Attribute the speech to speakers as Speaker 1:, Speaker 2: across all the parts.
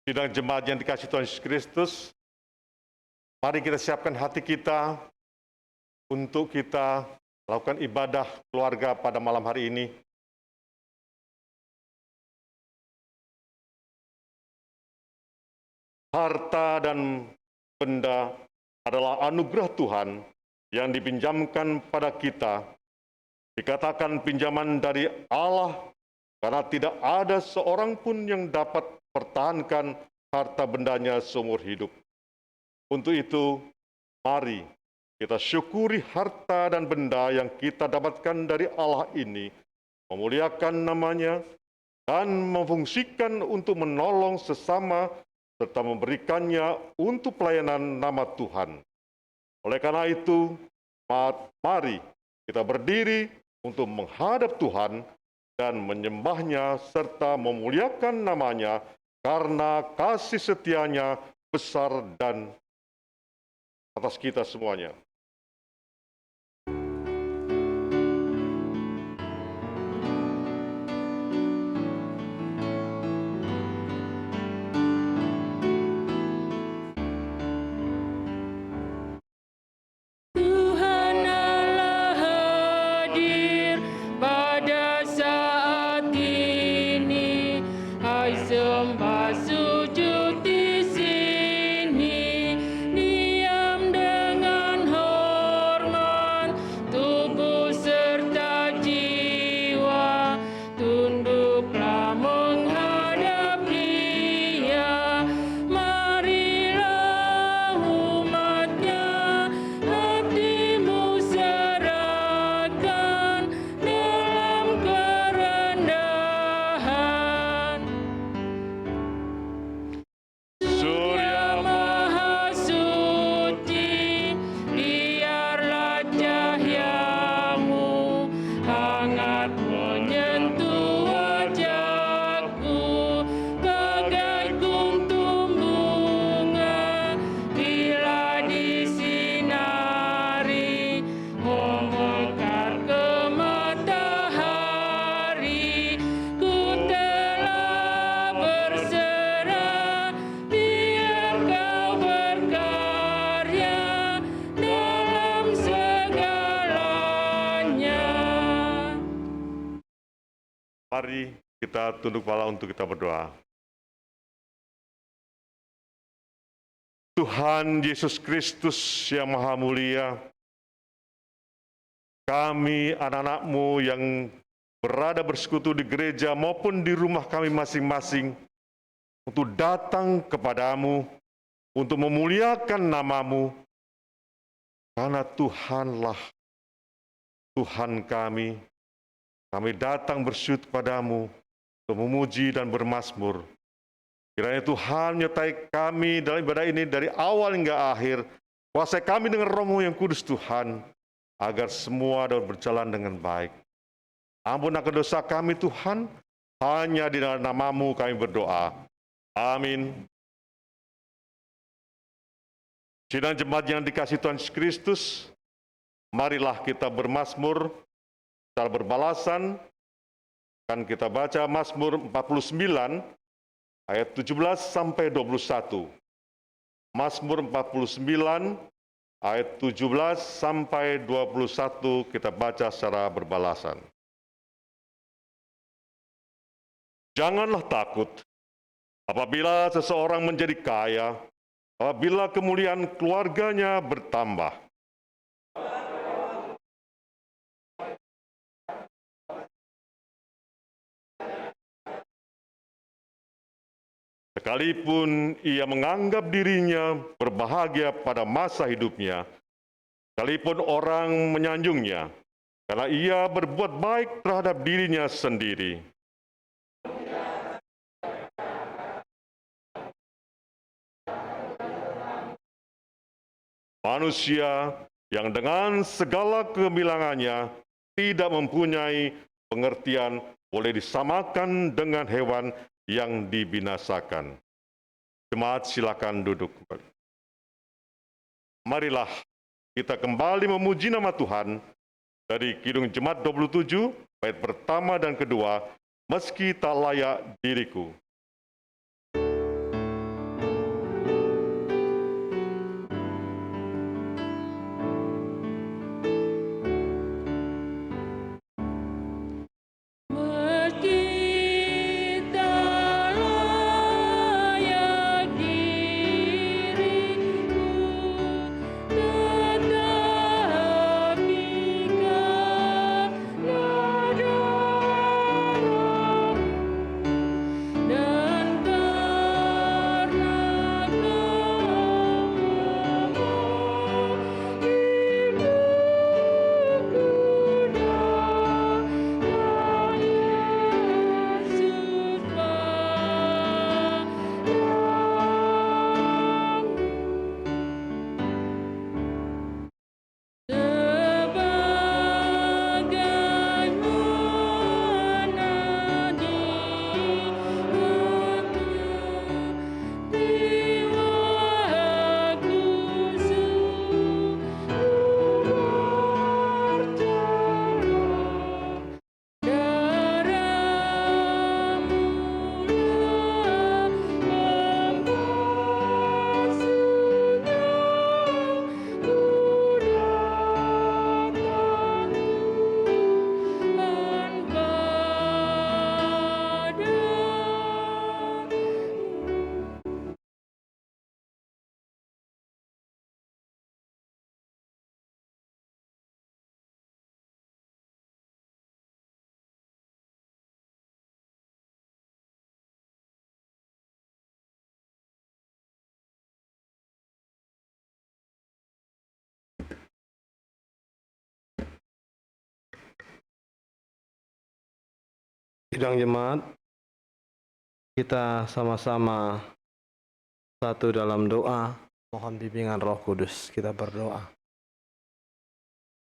Speaker 1: Sidang jemaat yang dikasihi Tuhan Yesus Kristus, mari kita siapkan hati kita untuk kita lakukan ibadah keluarga pada malam hari ini. Harta dan benda adalah anugerah Tuhan yang dipinjamkan pada kita. Dikatakan pinjaman dari Allah karena tidak ada seorang pun yang dapat pertahankan harta bendanya seumur hidup. Untuk itu, mari kita syukuri harta dan benda yang kita dapatkan dari Allah ini, memuliakan namanya, dan memfungsikan untuk menolong sesama serta memberikannya untuk pelayanan nama Tuhan. Oleh karena itu, mari kita berdiri untuk menghadap Tuhan dan menyembahnya serta memuliakan namanya karena kasih setianya besar dan atas kita semuanya. Mari kita tunduk kepala untuk kita berdoa. Tuhan Yesus Kristus yang Maha Mulia, kami anak-anak-Mu yang berada bersekutu di gereja maupun di rumah kami masing-masing, untuk datang kepadamu, untuk memuliakan nama-Mu, karena Tuhanlah Tuhan kami. Kami datang bersujud kepadamu untuk memuji dan bermazmur. Kiranya Tuhan menyertai kami dalam ibadah ini dari awal hingga akhir. Kuasai kami dengan Roh-Mu yang kudus Tuhan, agar semua dapat berjalan dengan baik. Ampun akan dosa kami Tuhan, hanya di dalam nama-Mu kami berdoa. Amin. Sidang jemaat yang dikasihi Tuhan Yesus Kristus, marilah kita bermazmur secara berbalasan. Kan kita baca Mazmur 49 ayat 17 sampai 21. Mazmur 49 ayat 17 sampai 21 kita baca secara berbalasan. Janganlah takut apabila seseorang menjadi kaya, apabila kemuliaan keluarganya bertambah. Sekalipun ia menganggap dirinya berbahagia pada masa hidupnya, sekalipun orang menyanjungnya, karena ia berbuat baik terhadap dirinya sendiri. Manusia yang dengan segala kegemilangannya tidak mempunyai pengertian boleh disamakan dengan hewan yang dibinasakan. Jemaat silakan duduk kembali. Marilah kita kembali memuji nama Tuhan dari Kidung Jemaat 27, bait pertama dan kedua, meski tak layak diriku.
Speaker 2: Sidang jemaat, kita sama-sama satu dalam doa, mohon bimbingan Roh Kudus. Kita berdoa.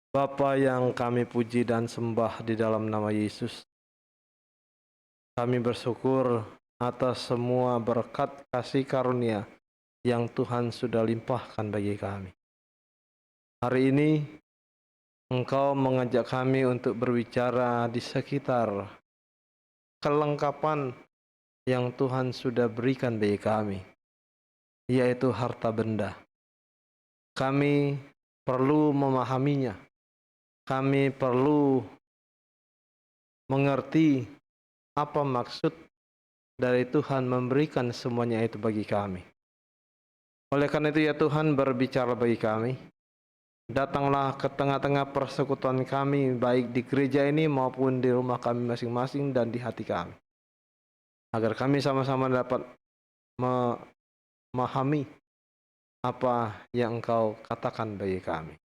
Speaker 2: Bapa yang kami puji dan sembah di dalam nama Yesus, kami bersyukur atas semua berkat kasih karunia yang Tuhan sudah limpahkan bagi kami. Hari ini Engkau mengajak kami untuk berbicara di sekitar kelengkapan yang Tuhan sudah berikan bagi kami, yaitu harta benda. Kami perlu memahaminya. Kami perlu mengerti apa maksud dari Tuhan memberikan semuanya itu bagi kami. Oleh karena itu ya Tuhan, berbicara bagi kami. Datanglah ke tengah-tengah persekutuan kami, baik di gereja ini maupun di rumah kami masing-masing dan di hati kami. Agar kami sama-sama dapat memahami apa yang Engkau katakan bagi kami.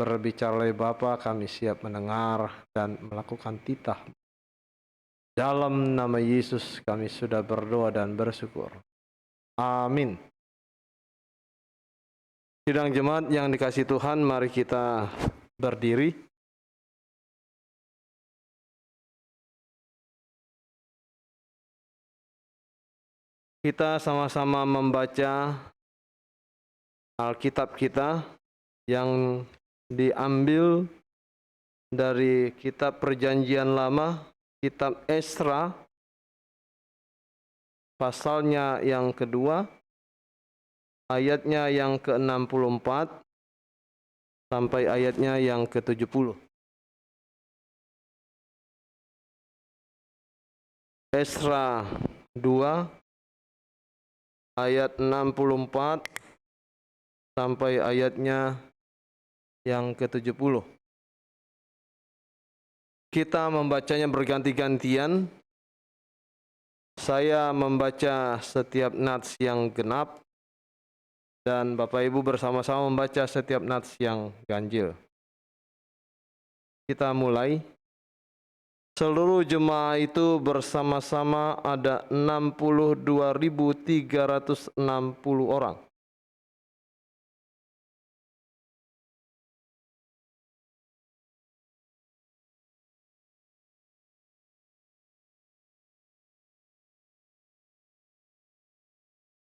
Speaker 2: Berbicara Bapa, kami siap mendengar dan melakukan titah. Dalam nama Yesus kami sudah berdoa dan bersyukur. Amin. Sidang jemaat yang dikasihi Tuhan, mari kita berdiri. Kita sama-sama membaca Alkitab kita yang diambil dari kitab Perjanjian Lama, kitab Esra, pasalnya yang kedua, ayatnya yang ke-64 sampai ayatnya yang ke-70. Esra 2 ayat 64 sampai ayatnya yang ke-70. Kita membacanya berganti-gantian. Saya membaca setiap nats yang genap dan Bapak Ibu bersama-sama membaca setiap nats yang ganjil. Kita mulai. Seluruh jemaah itu bersama-sama ada 62.360 orang.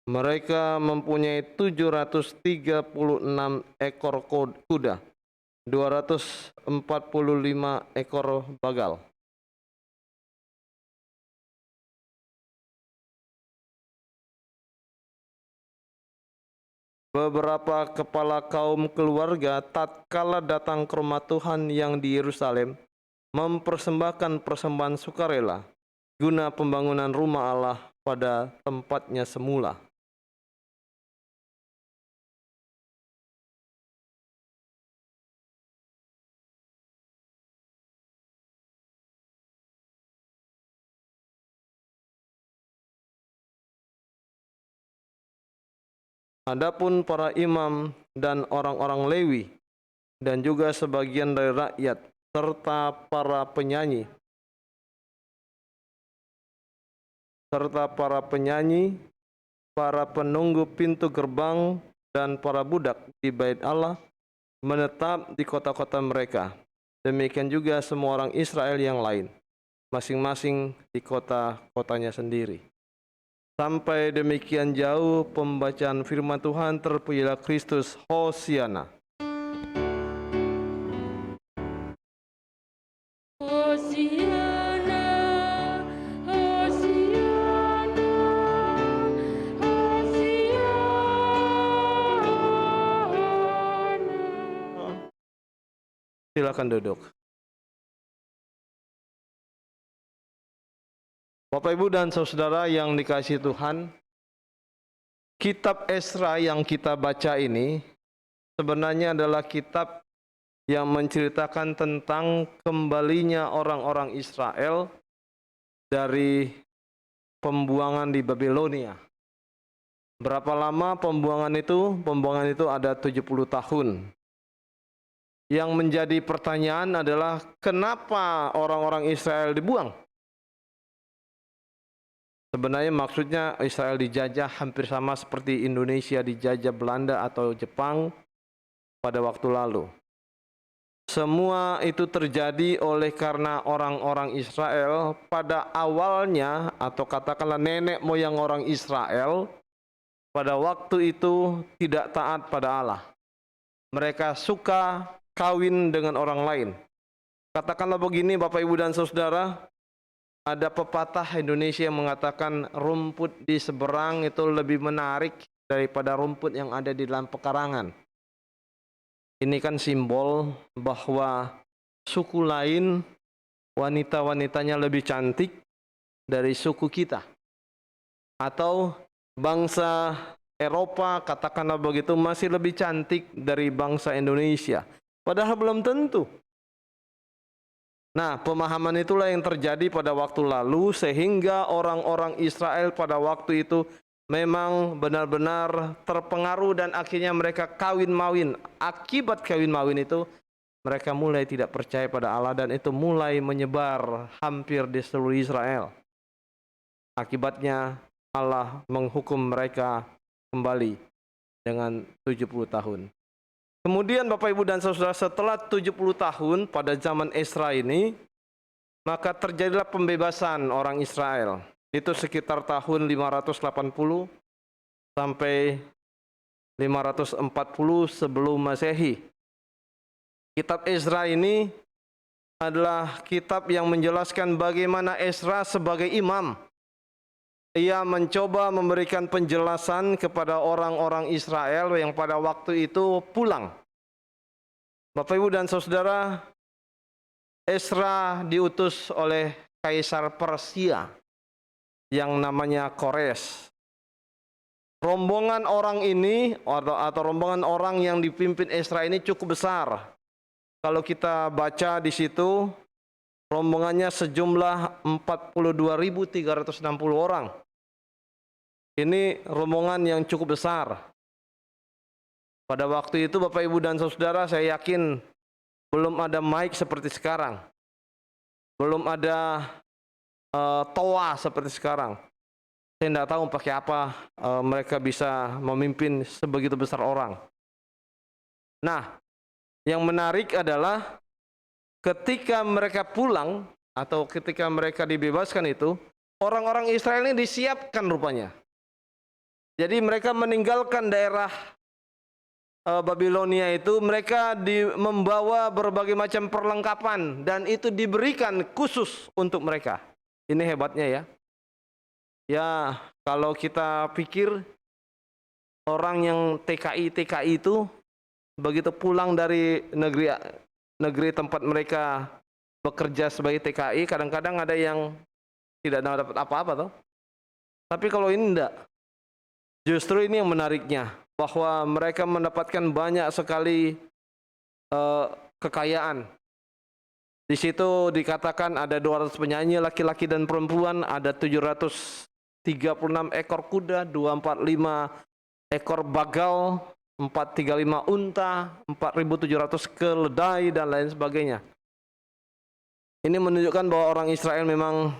Speaker 2: Mereka mempunyai 736 ekor kuda, 245 ekor bagal. Beberapa kepala kaum keluarga tatkala datang ke rumah Tuhan yang di Yerusalem, mempersembahkan persembahan sukarela guna pembangunan rumah Allah pada tempatnya semula. Adapun para imam dan orang-orang Lewi dan juga sebagian dari rakyat serta para penyanyi para penunggu pintu gerbang dan para budak di Bait Allah menetap di kota-kota mereka. Demikian juga semua orang Israel yang lain, masing-masing di kota-kotanya sendiri. Sampai demikian jauh pembacaan firman Tuhan. Terpujilah Kristus. Hosiana.
Speaker 3: Hosiana, Hosiana, Hosiana.
Speaker 2: Silakan duduk. Bapak, Ibu, dan saudara yang dikasihi Tuhan, kitab Esra yang kita baca ini sebenarnya adalah kitab yang menceritakan tentang kembalinya orang-orang Israel dari pembuangan di Babilonia. Berapa lama pembuangan itu? Pembuangan itu ada 70 tahun. Yang menjadi pertanyaan adalah kenapa orang-orang Israel dibuang? Sebenarnya maksudnya Israel dijajah hampir sama seperti Indonesia dijajah Belanda atau Jepang pada waktu lalu. Semua itu terjadi oleh karena orang-orang Israel pada awalnya, atau katakanlah nenek moyang orang Israel pada waktu itu tidak taat pada Allah. Mereka suka kawin dengan orang lain. Katakanlah begini Bapak Ibu dan Saudara, ada pepatah Indonesia yang mengatakan rumput di seberang itu lebih menarik daripada rumput yang ada di dalam pekarangan. Ini kan simbol bahwa suku lain wanita-wanitanya lebih cantik dari suku kita. Atau bangsa Eropa katakanlah begitu masih lebih cantik dari bangsa Indonesia. Padahal belum tentu. Nah, pemahaman itulah yang terjadi pada waktu lalu sehingga orang-orang Israel pada waktu itu memang benar-benar terpengaruh dan akhirnya mereka kawin mawin. Akibat kawin mawin itu mereka mulai tidak percaya pada Allah dan itu mulai menyebar hampir di seluruh Israel. Akibatnya Allah menghukum mereka kembali dengan 70 tahun. Kemudian Bapak Ibu dan Saudara, setelah 70 tahun pada zaman Esra ini, maka terjadilah pembebasan orang Israel. Itu sekitar tahun 580 sampai 540 sebelum Masehi. Kitab Ezra ini adalah kitab yang menjelaskan bagaimana Ezra sebagai imam. Ia mencoba memberikan penjelasan kepada orang-orang Israel yang pada waktu itu pulang. Bapak Ibu dan Saudara, Ezra diutus oleh Kaisar Persia yang namanya Kores. Rombongan orang ini atau rombongan orang yang dipimpin Ezra ini cukup besar. Kalau kita baca di situ, rombongannya sejumlah 42.360 orang. Ini rombongan yang cukup besar. Pada waktu itu Bapak Ibu dan Saudara, saya yakin belum ada mic seperti sekarang. Belum ada toa seperti sekarang. Saya tidak tahu pakai apa mereka bisa memimpin sebegitu besar orang. Nah, yang menarik adalah ketika mereka pulang atau ketika mereka dibebaskan itu, orang-orang Israel ini disiapkan rupanya. Jadi mereka meninggalkan daerah Babilonia itu, mereka membawa berbagai macam perlengkapan dan itu diberikan khusus untuk mereka. Ini hebatnya ya. Ya, kalau kita pikir orang yang TKI itu begitu pulang dari negeri tempat mereka bekerja sebagai TKI, kadang-kadang ada yang tidak dapat apa-apa toh. Tapi kalau ini enggak. Justru ini yang menariknya, bahwa mereka mendapatkan banyak sekali kekayaan. Di situ dikatakan ada 200 penyanyi laki-laki dan perempuan, ada 736 ekor kuda, 245 ekor bagal, 435 unta, 4.700 keledai dan lain sebagainya. Ini menunjukkan bahwa orang Israel memang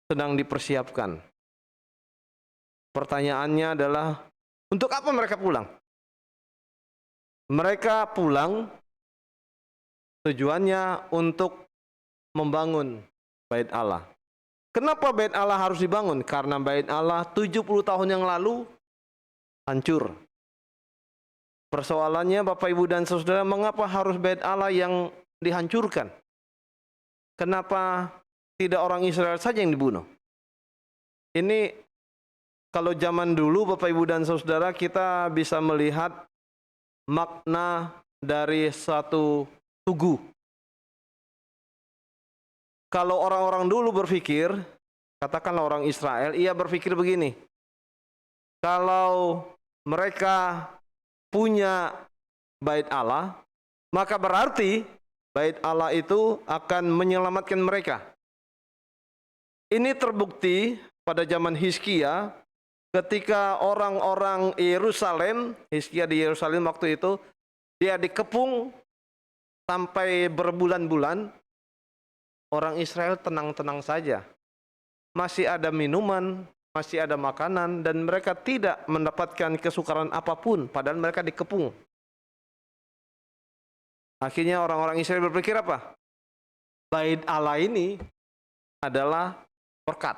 Speaker 2: sedang dipersiapkan. Pertanyaannya adalah, untuk apa mereka pulang? Mereka pulang tujuannya untuk membangun Bait Allah. Kenapa Bait Allah harus dibangun? Karena Bait Allah 70 tahun yang lalu hancur. Persoalannya Bapak Ibu dan Saudara, mengapa harus Bait Allah yang dihancurkan? Kenapa tidak orang Israel saja yang dibunuh? Ini kalau zaman dulu Bapak Ibu dan Saudara, kita bisa melihat makna dari satu tugu. Kalau orang-orang dulu berpikir, katakanlah orang Israel, ia berpikir begini, kalau mereka punya Bait Allah, maka berarti Bait Allah itu akan menyelamatkan mereka. Ini terbukti pada zaman Hizkia, ketika orang-orang Yerusalem, Hizkia di Yerusalem waktu itu, dia dikepung sampai berbulan-bulan, orang Israel tenang-tenang saja. Masih ada minuman, masih ada makanan, dan mereka tidak mendapatkan kesukaran apapun, padahal mereka dikepung. Akhirnya orang-orang Israel berpikir apa? Bait Allah ini adalah berkat.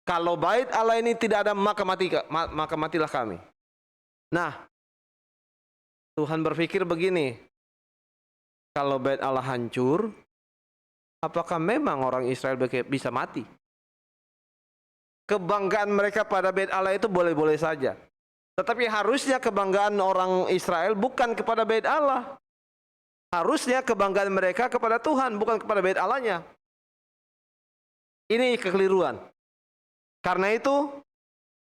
Speaker 2: Kalau bait Allah ini tidak ada, maka matilah kami. Nah, Tuhan berpikir begini, kalau bait Allah hancur, apakah memang orang Israel bisa mati? Kebanggaan mereka pada bait Allah itu boleh-boleh saja. Tetapi harusnya kebanggaan orang Israel bukan kepada bait Allah. Harusnya kebanggaan mereka kepada Tuhan, bukan kepada bait Allahnya. Ini kekeliruan. Karena itu,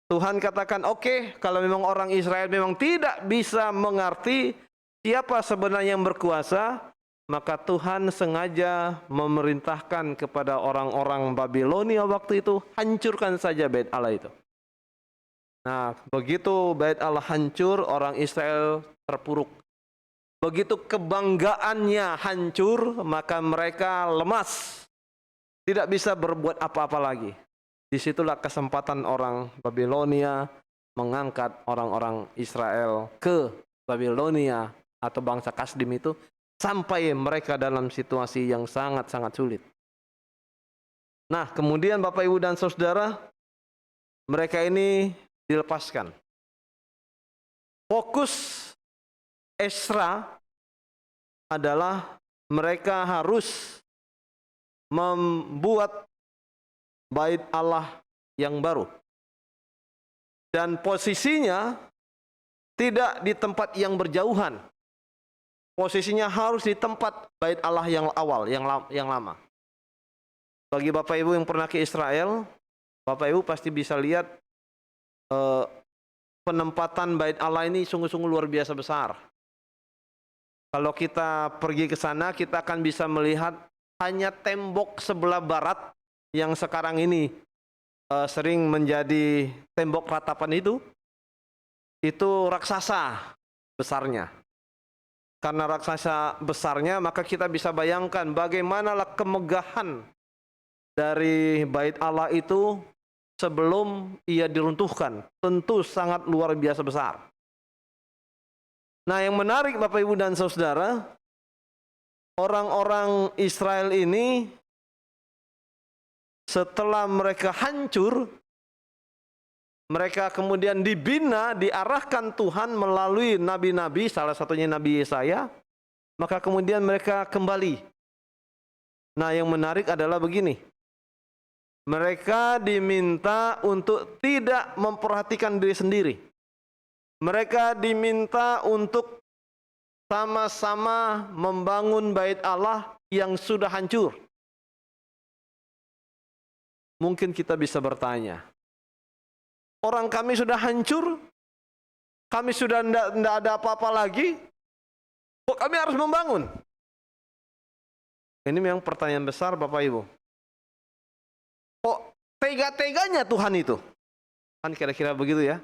Speaker 2: Tuhan katakan, oke, kalau memang orang Israel memang tidak bisa mengerti siapa sebenarnya yang berkuasa, maka Tuhan sengaja memerintahkan kepada orang-orang Babilonia waktu itu, hancurkan saja bait Allah itu. Nah, begitu bait Allah hancur, orang Israel terpuruk. Begitu kebanggaannya hancur, maka mereka lemas. Tidak bisa berbuat apa-apa lagi. Disitulah kesempatan orang Babilonia mengangkat orang-orang Israel ke Babilonia atau bangsa Kasdim itu, sampai mereka dalam situasi yang sangat-sangat sulit. Nah, kemudian Bapak, Ibu, dan Saudara, mereka ini dilepaskan. Fokus Ezra adalah mereka harus membuat bait Allah yang baru. Dan posisinya tidak di tempat yang berjauhan. Posisinya harus di tempat bait Allah yang awal, yang lama. Bagi Bapak Ibu yang pernah ke Israel, Bapak Ibu pasti bisa lihat penempatan bait Allah ini sungguh-sungguh luar biasa besar. Kalau kita pergi ke sana, kita akan bisa melihat hanya tembok sebelah barat yang sekarang ini sering menjadi tembok ratapan itu raksasa besarnya. Karena raksasa besarnya, maka kita bisa bayangkan bagaimanalah kemegahan dari bait Allah itu sebelum ia diruntuhkan. Tentu sangat luar biasa besar. Nah, yang menarik Bapak, Ibu, dan Saudara, orang-orang Israel ini setelah mereka hancur, mereka kemudian dibina, diarahkan Tuhan melalui nabi-nabi, salah satunya Nabi Yesaya, maka kemudian mereka kembali. Nah, yang menarik adalah begini. Mereka diminta untuk tidak memperhatikan diri sendiri. Mereka diminta untuk sama-sama membangun bait Allah yang sudah hancur. Mungkin kita bisa bertanya, orang kami sudah hancur, kami sudah tidak ada apa-apa lagi, kok kami harus membangun? Ini memang pertanyaan besar, Bapak Ibu. Kok tega-teganya Tuhan itu? Kan kira-kira begitu ya.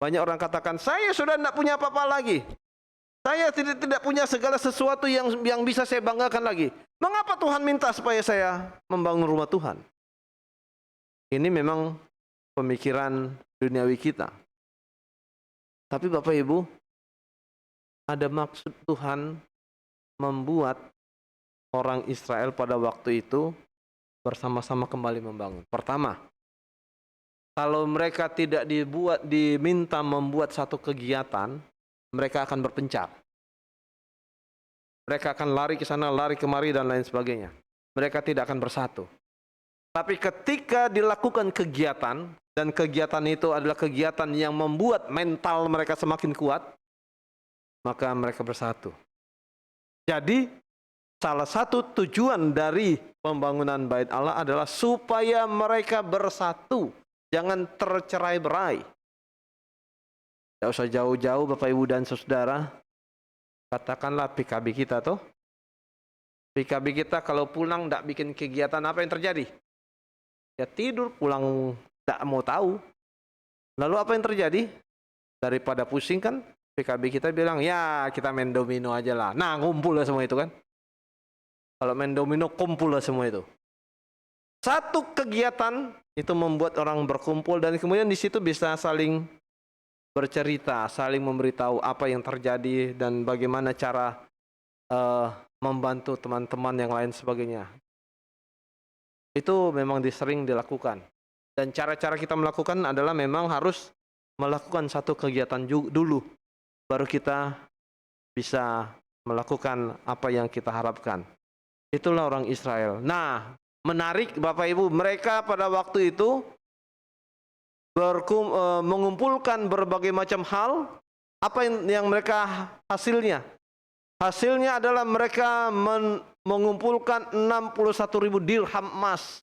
Speaker 2: Banyak orang katakan, saya sudah tidak punya apa-apa lagi. Saya tidak punya segala sesuatu yang bisa saya banggakan lagi. Mengapa Tuhan minta supaya saya membangun rumah Tuhan? Ini memang pemikiran duniawi kita. Tapi Bapak Ibu, ada maksud Tuhan membuat orang Israel pada waktu itu bersama-sama kembali membangun. Pertama, kalau mereka tidak diminta membuat satu kegiatan, mereka akan berpencar. Mereka akan lari ke sana, lari kemari, dan lain sebagainya. Mereka tidak akan bersatu. Tapi ketika dilakukan kegiatan, dan kegiatan itu adalah kegiatan yang membuat mental mereka semakin kuat, maka mereka bersatu. Jadi, salah satu tujuan dari pembangunan bait Allah adalah supaya mereka bersatu, jangan tercerai-berai. Tidak usah jauh-jauh Bapak, Ibu, dan Saudara. Katakanlah PKB kita tuh. PKB kita kalau pulang tidak bikin kegiatan, apa yang terjadi? Ya tidur, pulang tidak mau tahu. Lalu apa yang terjadi? Daripada pusing kan, PKB kita bilang, ya kita main domino aja lah. Nah, ngumpul lah semua itu kan. Kalau main domino, kumpul lah semua itu. Satu kegiatan Itu membuat orang berkumpul dan kemudian di situ bisa saling bercerita, saling memberitahu apa yang terjadi dan bagaimana cara membantu teman-teman yang lain sebagainya. Itu memang sering dilakukan. Dan cara-cara kita melakukan adalah memang harus melakukan satu kegiatan dulu, baru kita bisa melakukan apa yang kita harapkan. Itulah orang Israel. Nah, menarik Bapak Ibu, mereka pada waktu itu mengumpulkan berbagai macam hal. Apa yang mereka hasilnya? Hasilnya adalah mereka mengumpulkan 61.000 dirham emas,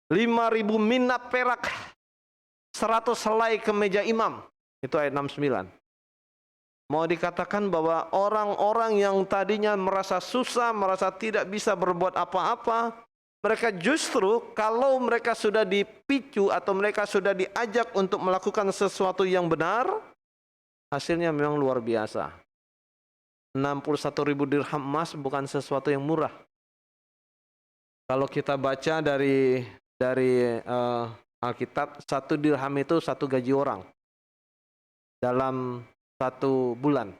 Speaker 2: 5.000 mina perak, 100 helai kemeja imam. Itu ayat 69. Mau dikatakan bahwa orang-orang yang tadinya merasa susah, merasa tidak bisa berbuat apa-apa, mereka justru kalau mereka sudah dipicu atau mereka sudah diajak untuk melakukan sesuatu yang benar, hasilnya memang luar biasa. 61.000 dirham emas bukan sesuatu yang murah. Kalau kita baca dari Alkitab, 1 dirham itu 1 gaji orang dalam 1 bulan.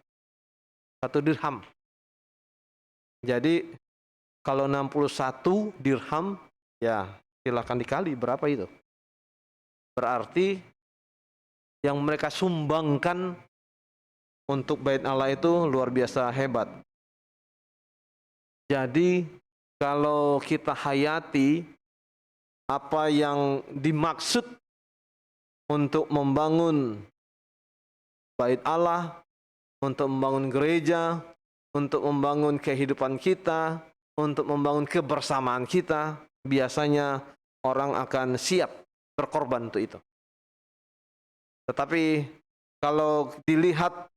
Speaker 2: 1 dirham. Jadi kalau 61 dirham, ya silakan dikali berapa itu. Berarti yang mereka sumbangkan untuk bait Allah itu luar biasa hebat. Jadi kalau kita hayati apa yang dimaksud untuk membangun bait Allah, untuk membangun gereja, untuk membangun kehidupan kita, untuk membangun kebersamaan kita, biasanya orang akan siap berkorban untuk itu. Tetapi kalau dilihat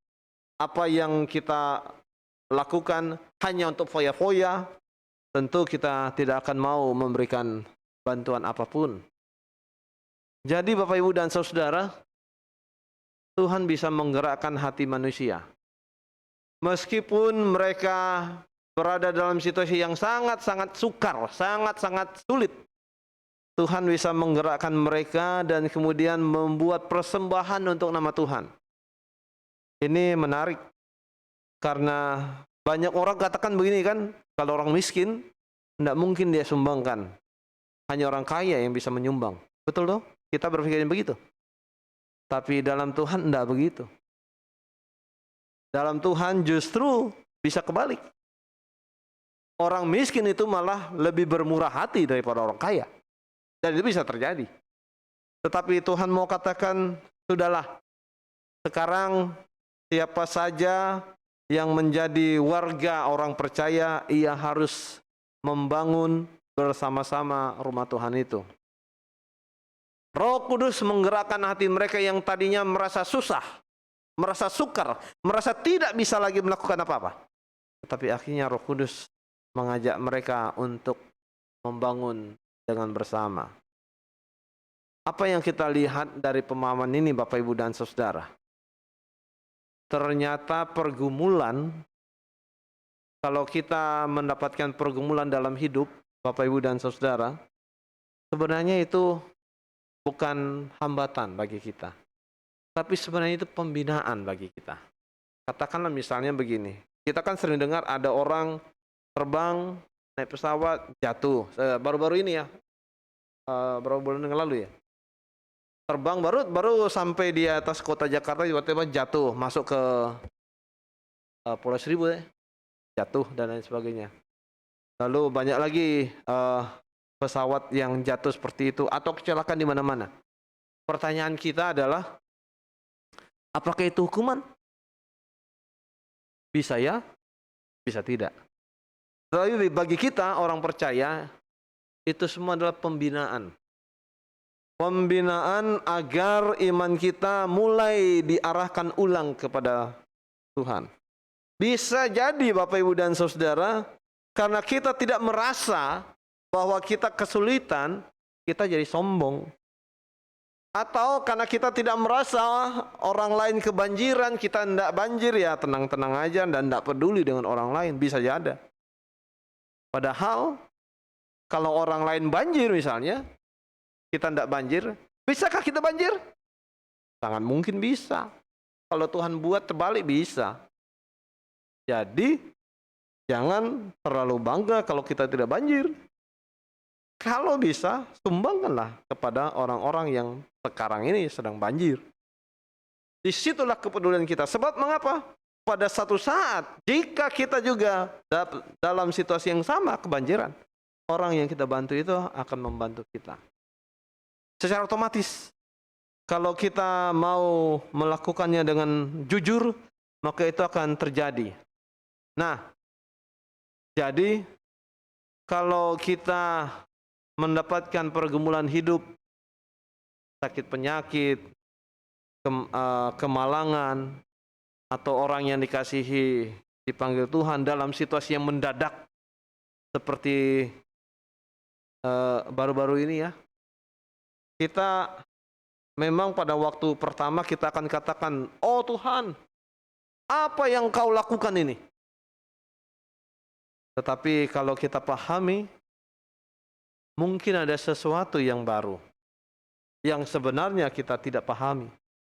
Speaker 2: apa yang kita lakukan hanya untuk foya-foya, tentu kita tidak akan mau memberikan bantuan apapun. Jadi Bapak Ibu dan Saudara, Tuhan bisa menggerakkan hati manusia. Meskipun mereka berada dalam situasi yang sangat-sangat sukar, sangat-sangat sulit, Tuhan bisa menggerakkan mereka dan kemudian membuat persembahan untuk nama Tuhan. Ini menarik, karena banyak orang katakan begini kan, kalau orang miskin, tidak mungkin dia sumbangkan. Hanya orang kaya yang bisa menyumbang. Betul toh? Kita berpikirnya begitu. Tapi dalam Tuhan tidak begitu. Dalam Tuhan justru bisa kebalik. Orang miskin itu malah lebih bermurah hati daripada orang kaya. Dan itu bisa terjadi. Tetapi Tuhan mau katakan, sudahlah. Sekarang siapa saja yang menjadi warga orang percaya, ia harus membangun bersama-sama rumah Tuhan itu. Roh Kudus menggerakkan hati mereka yang tadinya merasa susah, merasa sukar, merasa tidak bisa lagi melakukan apa-apa. Tetapi akhirnya Roh Kudus mengajak mereka untuk membangun dengan bersama. Apa yang kita lihat dari pemahaman ini Bapak Ibu dan Saudara? Ternyata pergumulan, kalau kita mendapatkan pergumulan dalam hidup Bapak Ibu dan Saudara, sebenarnya itu bukan hambatan bagi kita, tapi sebenarnya itu pembinaan bagi kita. Katakanlah misalnya begini, kita kan sering dengar ada orang terbang, naik pesawat, jatuh. Baru-baru ini ya, berapa bulan yang lalu ya, terbang baru sampai di atas kota Jakarta, tiba-tiba jatuh, masuk ke Pulau Seribu ya, jatuh dan lain sebagainya. Lalu banyak lagi pesawat yang jatuh seperti itu atau kecelakaan di mana-mana. Pertanyaan kita adalah, apakah itu hukuman? Bisa ya, bisa tidak. Tetapi bagi kita orang percaya, itu semua adalah pembinaan. Pembinaan agar iman kita mulai diarahkan ulang kepada Tuhan. Bisa jadi Bapak Ibu dan Saudara, karena kita tidak merasa bahwa kita kesulitan, kita jadi sombong. Atau karena kita tidak merasa orang lain kebanjiran, kita tidak banjir, ya tenang-tenang aja dan tidak peduli dengan orang lain, bisa jadi. Padahal kalau orang lain banjir misalnya, kita tidak banjir, bisakah kita banjir? Sangat mungkin bisa. Kalau Tuhan buat terbalik bisa. Jadi jangan terlalu bangga kalau kita tidak banjir. Kalau bisa, sumbangkanlah kepada orang-orang yang sekarang ini sedang banjir. Disitulah kepedulian kita. Sebab mengapa? Pada satu saat, jika kita juga dalam situasi yang sama kebanjiran, orang yang kita bantu itu akan membantu kita. Secara otomatis, kalau kita mau melakukannya dengan jujur, maka itu akan terjadi. Nah, jadi kalau kita mendapatkan pergumulan hidup, sakit penyakit, kemalangan, atau orang yang dikasihi dipanggil Tuhan dalam situasi yang mendadak seperti baru-baru ini ya, kita memang pada waktu pertama kita akan katakan, oh Tuhan, apa yang kau lakukan ini? Tetapi kalau kita pahami, mungkin ada sesuatu yang baru yang sebenarnya kita tidak pahami,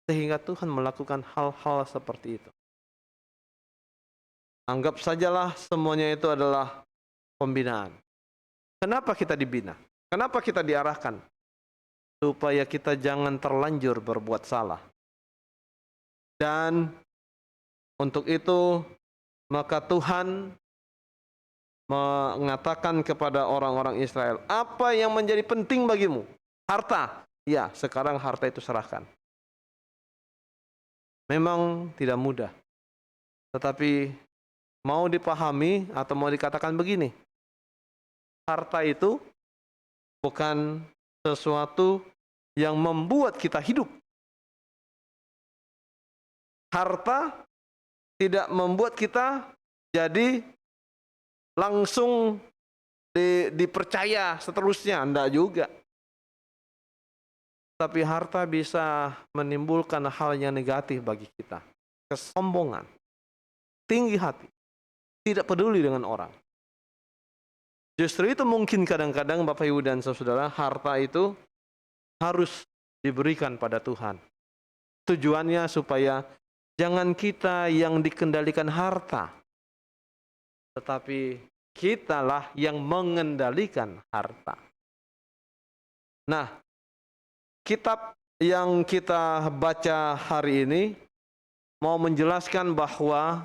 Speaker 2: sehingga Tuhan melakukan hal-hal seperti itu. Anggap sajalah semuanya itu adalah pembinaan. Kenapa kita dibina? Kenapa kita diarahkan? Supaya kita jangan terlanjur berbuat salah. Dan untuk itu, maka Tuhan mengatakan kepada orang-orang Israel, apa yang menjadi penting bagimu? Harta. Ya, sekarang harta itu serahkan. Memang tidak mudah. Tetapi mau dipahami atau mau dikatakan begini, harta itu bukan sesuatu yang membuat kita hidup. Harta tidak membuat kita jadi langsung dipercaya seterusnya, enggak juga. Tapi harta bisa menimbulkan hal yang negatif bagi kita. Kesombongan, tinggi hati, tidak peduli dengan orang. Justru itu mungkin kadang-kadang Bapak Ibu dan Saudara, harta itu harus diberikan pada Tuhan. Tujuannya supaya jangan kita yang dikendalikan harta, tetapi kitalah yang mengendalikan harta. Nah, kitab yang kita baca hari ini mau menjelaskan bahwa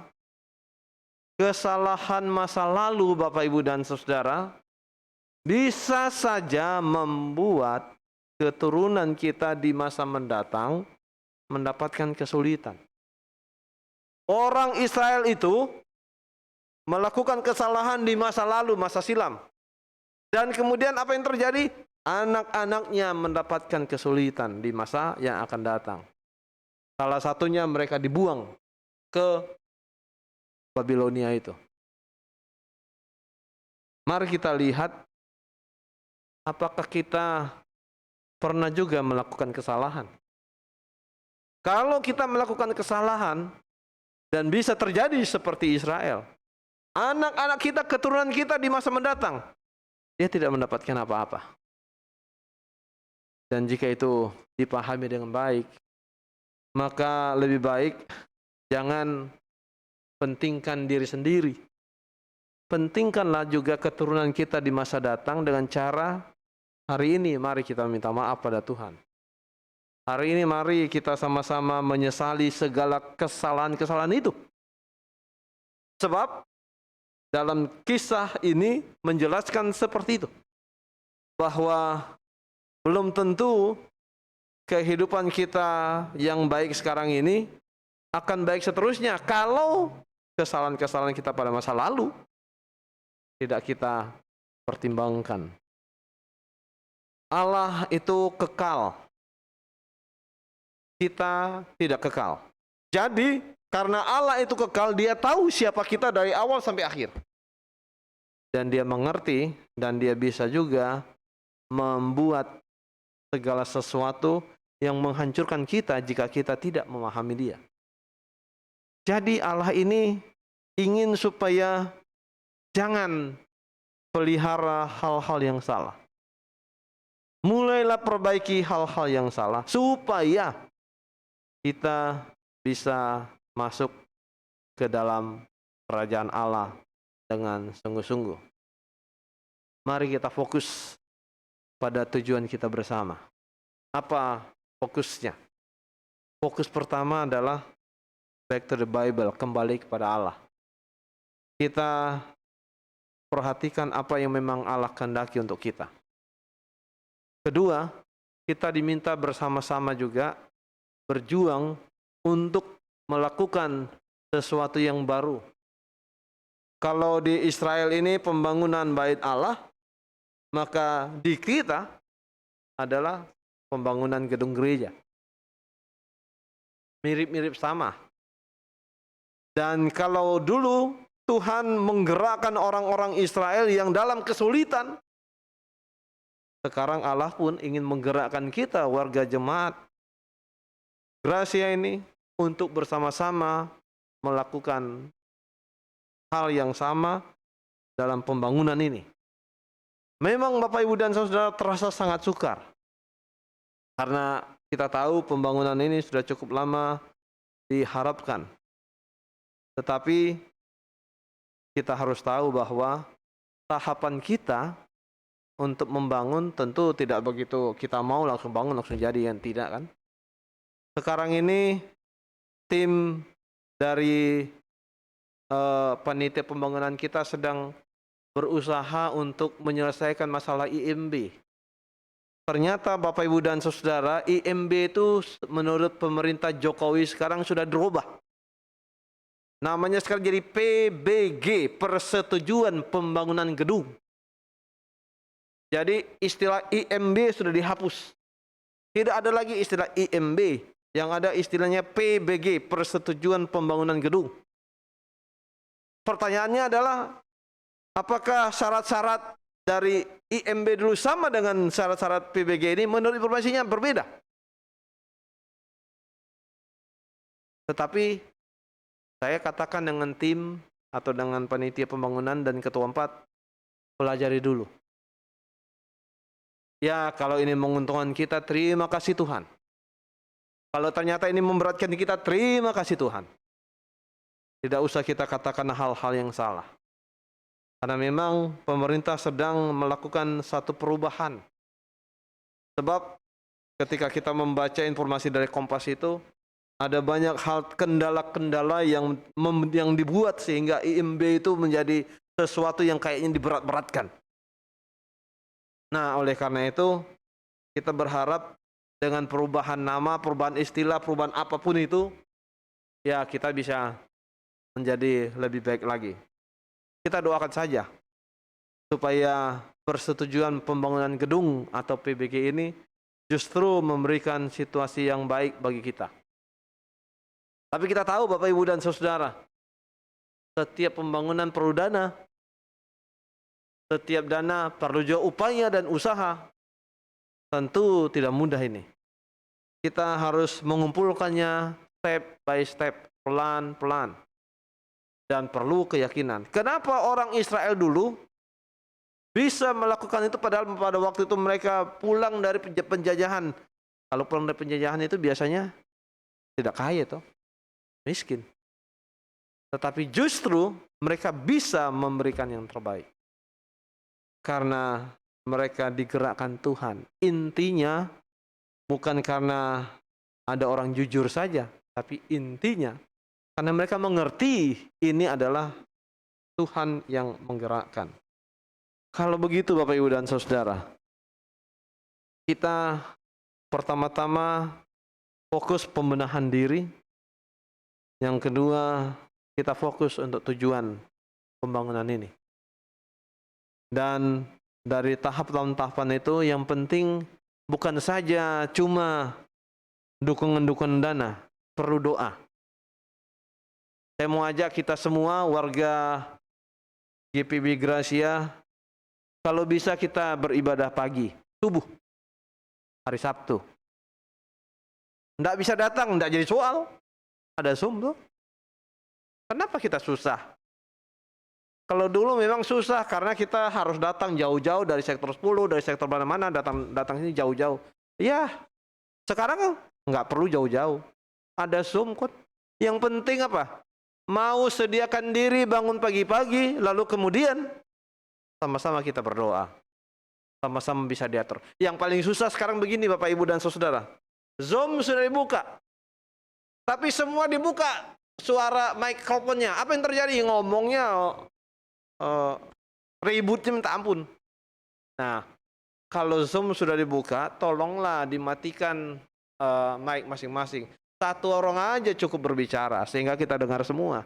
Speaker 2: kesalahan masa lalu Bapak Ibu dan Saudara bisa saja membuat keturunan kita di masa mendatang mendapatkan kesulitan. Orang Israel itu melakukan kesalahan di masa lalu, masa silam. Dan kemudian apa yang terjadi? Anak-anaknya mendapatkan kesulitan di masa yang akan datang. Salah satunya mereka dibuang ke Babilonia itu. Mari kita lihat apakah kita pernah juga melakukan kesalahan. Kalau kita melakukan kesalahan dan bisa terjadi seperti Israel, anak-anak kita, keturunan kita di masa mendatang, dia tidak mendapatkan apa-apa. Dan jika itu dipahami dengan baik, maka lebih baik jangan pentingkan diri sendiri. Pentingkanlah juga keturunan kita di masa datang dengan cara hari ini mari kita minta maaf pada Tuhan. Hari ini mari kita sama-sama menyesali segala kesalahan-kesalahan itu. Sebab dalam kisah ini menjelaskan seperti itu. Bahwa belum tentu kehidupan kita yang baik sekarang ini akan baik seterusnya kalau kesalahan-kesalahan kita pada masa lalu tidak kita pertimbangkan. Allah itu kekal. Kita tidak kekal. Jadi karena Allah itu kekal, dia tahu siapa kita dari awal sampai akhir. Dan dia mengerti dan dia bisa juga membuat segala sesuatu yang menghancurkan kita jika kita tidak memahami dia. Jadi Allah ini ingin supaya jangan pelihara hal-hal yang salah. mulailah perbaiki hal-hal yang salah supaya kita bisa masuk ke dalam kerajaan Allah dengan sungguh-sungguh. Mari kita fokus pada tujuan kita bersama. Apa fokusnya? Fokus pertama adalah back to the Bible, kembali kepada Allah. Kita perhatikan apa yang memang Allah kehendaki untuk kita. Kedua, kita diminta bersama-sama juga berjuang untuk melakukan sesuatu yang baru. Kalau di Israel ini pembangunan bait Allah, maka di kita adalah pembangunan gedung gereja. Mirip-mirip sama. Dan kalau dulu Tuhan menggerakkan orang-orang Israel yang dalam kesulitan, sekarang Allah pun ingin menggerakkan kita, warga jemaat Gracia ini, untuk bersama-sama melakukan hal yang sama dalam pembangunan ini. Memang Bapak Ibu dan Saudara terasa sangat sukar. Karena kita tahu pembangunan ini sudah cukup lama diharapkan. Tetapi kita harus tahu bahwa tahapan kita untuk membangun tentu tidak begitu kita mau langsung bangun, langsung jadi, yang tidak kan. Sekarang ini tim dari panitia pembangunan kita sedang berusaha untuk menyelesaikan masalah IMB. Ternyata Bapak Ibu dan Saudara, IMB itu menurut pemerintah Jokowi sekarang sudah dirubah. Namanya sekarang jadi PBG, Persetujuan Pembangunan Gedung. Jadi istilah IMB sudah dihapus. Tidak ada lagi istilah IMB. Yang ada istilahnya PBG, Persetujuan Pembangunan Gedung. Pertanyaannya adalah, apakah syarat-syarat dari IMB dulu sama dengan syarat-syarat PBG ini? Menurut informasinya berbeda. Tetapi saya katakan dengan tim atau dengan panitia pembangunan dan ketua 4, pelajari dulu. Ya, kalau ini menguntungkan kita, terima kasih Tuhan. Kalau ternyata ini memberatkan kita, terima kasih Tuhan. Tidak usah kita katakan hal-hal yang salah. Karena memang pemerintah sedang melakukan satu perubahan. Sebab ketika kita membaca informasi dari Kompas itu, ada banyak hal kendala-kendala yang dibuat sehingga IMB itu menjadi sesuatu yang kayaknya diberat-beratkan. Nah, oleh karena itu kita berharap dengan perubahan nama, perubahan istilah, perubahan apapun itu, ya kita bisa menjadi lebih baik lagi. Kita doakan saja supaya persetujuan pembangunan gedung atau PBG ini justru memberikan situasi yang baik bagi kita. Tapi kita tahu Bapak Ibu dan Saudara, setiap pembangunan perlu dana. Setiap dana perlu juga upaya dan usaha. Tentu tidak mudah ini. Kita harus mengumpulkannya step by step, pelan-pelan. Dan perlu keyakinan. Kenapa orang Israel dulu bisa melakukan itu padahal pada waktu itu mereka pulang dari penjajahan. Kalau pulang dari penjajahan itu biasanya tidak kaya toh, miskin. Tetapi justru mereka bisa memberikan yang terbaik. Karena mereka digerakkan Tuhan. Intinya bukan karena ada orang jujur saja, tapi intinya karena mereka mengerti ini adalah Tuhan yang menggerakkan. Kalau begitu Bapak Ibu dan Saudara, kita pertama-tama fokus pembenahan diri. Yang kedua, kita fokus untuk tujuan pembangunan ini. Dan dari tahapan itu yang penting bukan saja cuma dukungan-dukungan dana, perlu doa. Saya mau ajak kita semua warga GPB Gracia, kalau bisa kita beribadah pagi, subuh, hari Sabtu. Tidak bisa datang, tidak jadi soal. Ada Zoom tuh. Kenapa kita susah? Kalau dulu memang susah karena kita harus datang jauh-jauh dari sektor 10, dari sektor mana-mana, datang sini jauh-jauh. Ya, sekarang kan nggak perlu jauh-jauh. Ada Zoom kok. Yang penting apa? Mau sediakan diri bangun pagi-pagi, lalu kemudian sama-sama kita berdoa. Sama-sama bisa diatur. Yang paling susah sekarang begini Bapak Ibu dan Saudara. Zoom sudah dibuka. Tapi semua dibuka suara mikrofonnya. Apa yang terjadi? Ngomongnya ributnya minta ampun. Nah, kalau Zoom sudah dibuka, tolonglah dimatikan mic masing-masing. Satu orang aja cukup berbicara sehingga kita dengar semua.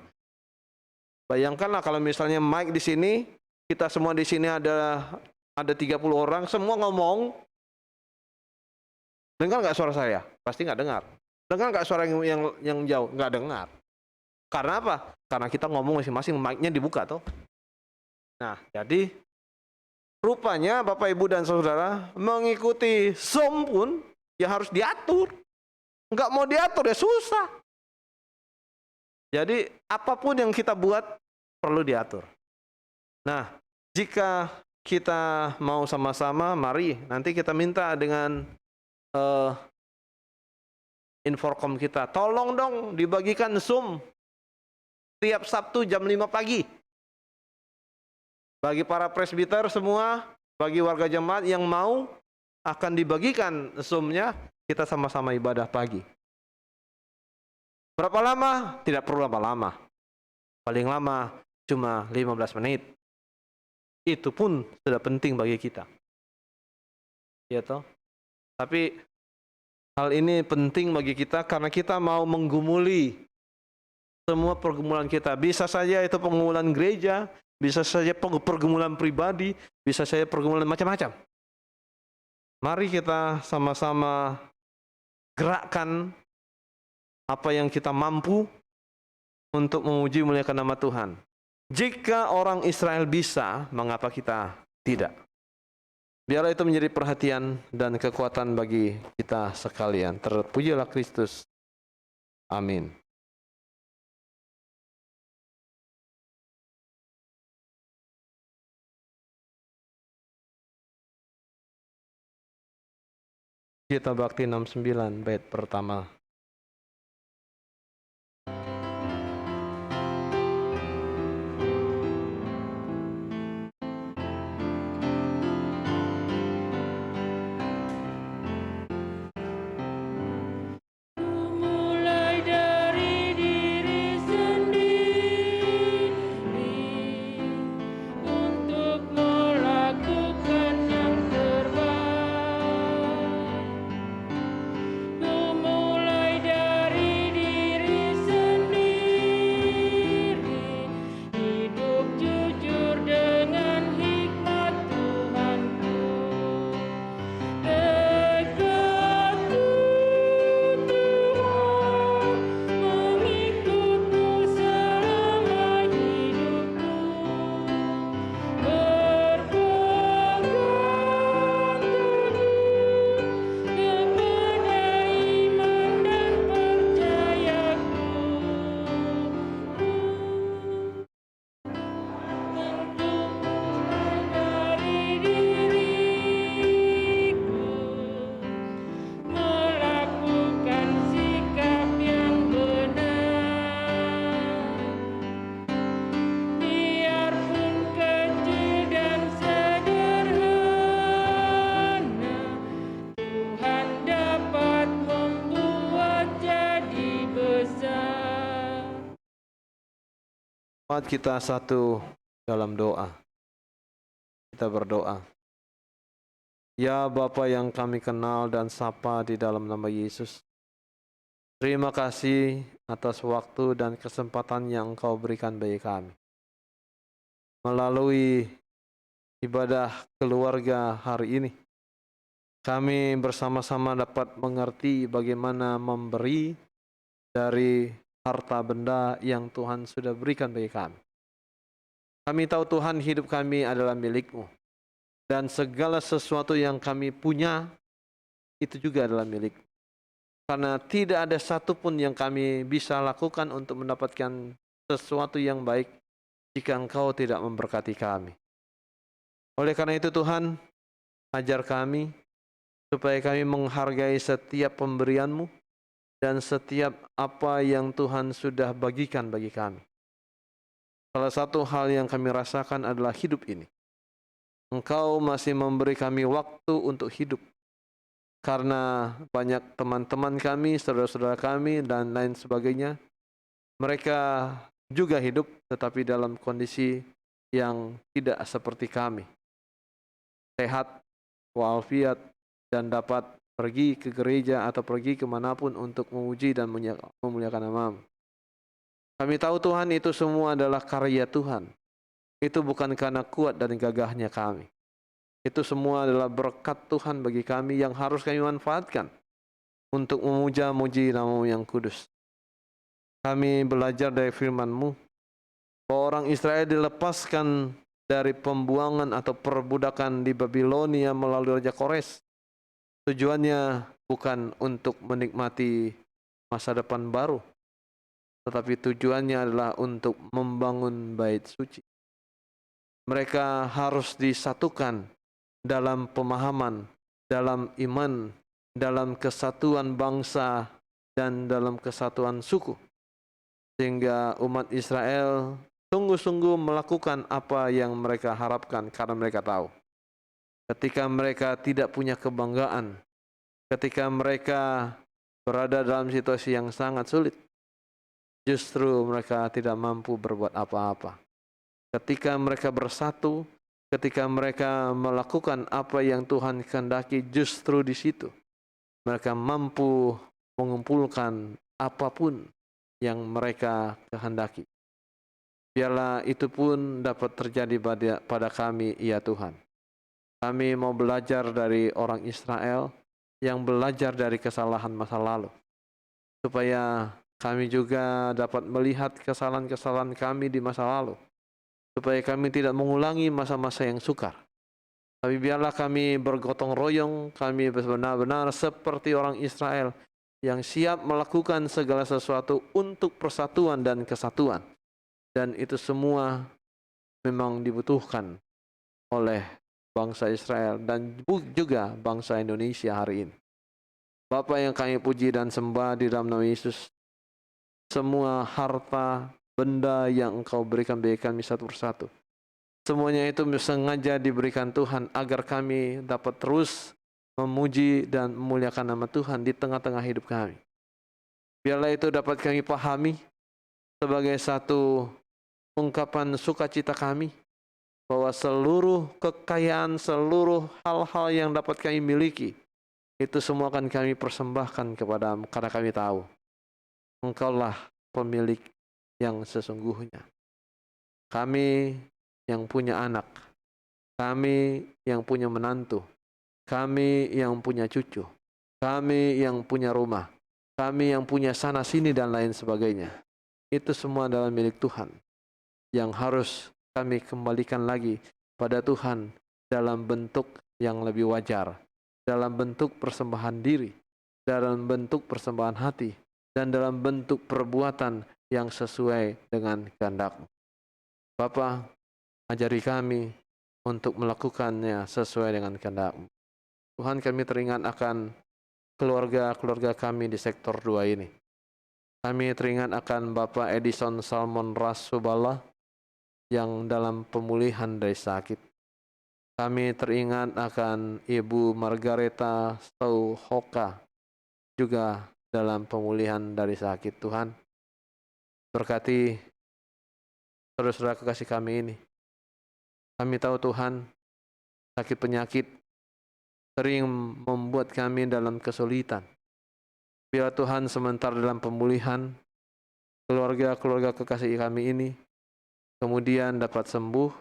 Speaker 2: Bayangkanlah kalau misalnya mic di sini, kita semua di sini ada 30 orang, semua ngomong. Dengar nggak suara saya? Pasti nggak dengar. Dengar nggak suara yang jauh? Nggak dengar. Karena apa? Karena kita ngomong masing-masing, mic-nya dibuka tuh. Nah, jadi rupanya Bapak Ibu dan Saudara mengikuti Zoom pun ya harus diatur. Nggak mau diatur ya susah. Jadi apapun yang kita buat perlu diatur. Nah, jika kita mau sama-sama, mari nanti kita minta dengan Inforkom kita. Tolong dong dibagikan Zoom tiap Sabtu jam 5 pagi. Bagi para presbiter semua, bagi warga jemaat yang mau akan dibagikan Zoom-nya, kita sama-sama ibadah pagi. Berapa lama? Tidak perlu lama-lama. Paling lama cuma 15 menit. Itu pun sudah penting bagi kita. Ya toh? Tapi hal ini penting bagi kita karena kita mau menggumuli semua pergumulan kita. Bisa saja itu pergumulan gereja, bisa saja pergumulan pribadi, bisa saja pergumulan macam-macam. Mari kita sama-sama gerakkan apa yang kita mampu untuk memuji muliakan nama Tuhan. Jika orang Israel bisa, mengapa kita tidak? Biarlah itu menjadi perhatian dan kekuatan bagi kita sekalian. Terpujilah Kristus. Amin. Kita Bakti 69 bait pertama. Kita satu dalam doa. Kita berdoa. Ya Bapa yang kami kenal dan sapa di dalam nama Yesus. Terima kasih atas waktu dan kesempatan yang Engkau berikan bagi kami. Melalui ibadah keluarga hari ini, kami bersama-sama dapat mengerti bagaimana memberi dari harta benda yang Tuhan sudah berikan bagi kami. Kami tahu Tuhan, hidup kami adalah milik-Mu. Dan segala sesuatu yang kami punya, itu juga adalah milik. Karena tidak ada satupun yang kami bisa lakukan untuk mendapatkan sesuatu yang baik, jika Engkau tidak memberkati kami. Oleh karena itu Tuhan, ajar kami supaya kami menghargai setiap pemberian-Mu dan setiap apa yang Tuhan sudah bagikan bagi kami. Salah satu hal yang kami rasakan adalah hidup ini. Engkau masih memberi kami waktu untuk hidup. Karena banyak teman-teman kami, saudara-saudara kami, dan lain sebagainya, mereka juga hidup tetapi dalam kondisi yang tidak seperti kami. Sehat, walafiat, dan dapat pergi ke gereja atau pergi kemanapun untuk memuji dan memuliakan nama-Mu. Kami tahu Tuhan itu semua adalah karya Tuhan. Itu bukan karena kuat dan gagahnya kami. Itu semua adalah berkat Tuhan bagi kami yang harus kami manfaatkan untuk memuja-muji nama-Mu yang kudus. Kami belajar dari firman-Mu bahwa orang Israel dilepaskan dari pembuangan atau perbudakan di Babilonia melalui Raja Kores. Tujuannya bukan untuk menikmati masa depan baru, tetapi tujuannya adalah untuk membangun bait suci. Mereka harus disatukan dalam pemahaman, dalam iman, dalam kesatuan bangsa, dan dalam kesatuan suku. Sehingga umat Israel sungguh-sungguh melakukan apa yang mereka harapkan karena mereka tahu. Ketika mereka tidak punya kebanggaan, ketika mereka berada dalam situasi yang sangat sulit, justru mereka tidak mampu berbuat apa-apa. Ketika mereka bersatu, ketika mereka melakukan apa yang Tuhan kehendaki, justru di situ mereka mampu mengumpulkan apapun yang mereka kehendaki. Biarlah itu pun dapat terjadi pada kami, ya Tuhan. Kami mau belajar dari orang Israel yang belajar dari kesalahan masa lalu, supaya kami juga dapat melihat kesalahan-kesalahan kami di masa lalu, supaya kami tidak mengulangi masa-masa yang sukar. Tapi biarlah kami bergotong royong, kami benar-benar seperti orang Israel yang siap melakukan segala sesuatu untuk persatuan dan kesatuan. Dan itu semua memang dibutuhkan oleh bangsa Israel dan juga bangsa Indonesia hari ini. Bapa yang kami puji dan sembah di dalam nama Yesus, semua harta, benda yang Engkau berikan bagi kami satu persatu, semuanya itu sengaja diberikan Tuhan agar kami dapat terus memuji dan memuliakan nama Tuhan di tengah-tengah hidup kami. Biarlah itu dapat kami pahami sebagai satu ungkapan sukacita kami bahwa seluruh kekayaan, seluruh hal-hal yang dapat kami miliki, itu semua akan kami persembahkan kepada-Mu karena kami tahu Engkaulah pemilik yang sesungguhnya. Kami yang punya anak, kami yang punya menantu, kami yang punya cucu, kami yang punya rumah, kami yang punya sana sini dan lain sebagainya. Itu semua adalah milik Tuhan yang harus kami kembalikan lagi pada Tuhan dalam bentuk yang lebih wajar, dalam bentuk persembahan diri, dalam bentuk persembahan hati, dan dalam bentuk perbuatan yang sesuai dengan kehendak-Mu. Bapa, ajari kami untuk melakukannya sesuai dengan kehendak-Mu. Tuhan, kami teringat akan keluarga-keluarga kami di sektor 2 ini. Kami teringat akan Bapak Edison Salmon Rasubala yang dalam pemulihan dari sakit. Kami teringat akan Ibu Margareta Stauhoka juga dalam pemulihan dari sakit. Tuhan, berkati saudara-saudara kekasih kami ini. Kami tahu Tuhan, sakit penyakit sering membuat kami dalam kesulitan. Biar Tuhan sementara dalam pemulihan, keluarga-keluarga kekasih kami ini kemudian dapat sembuh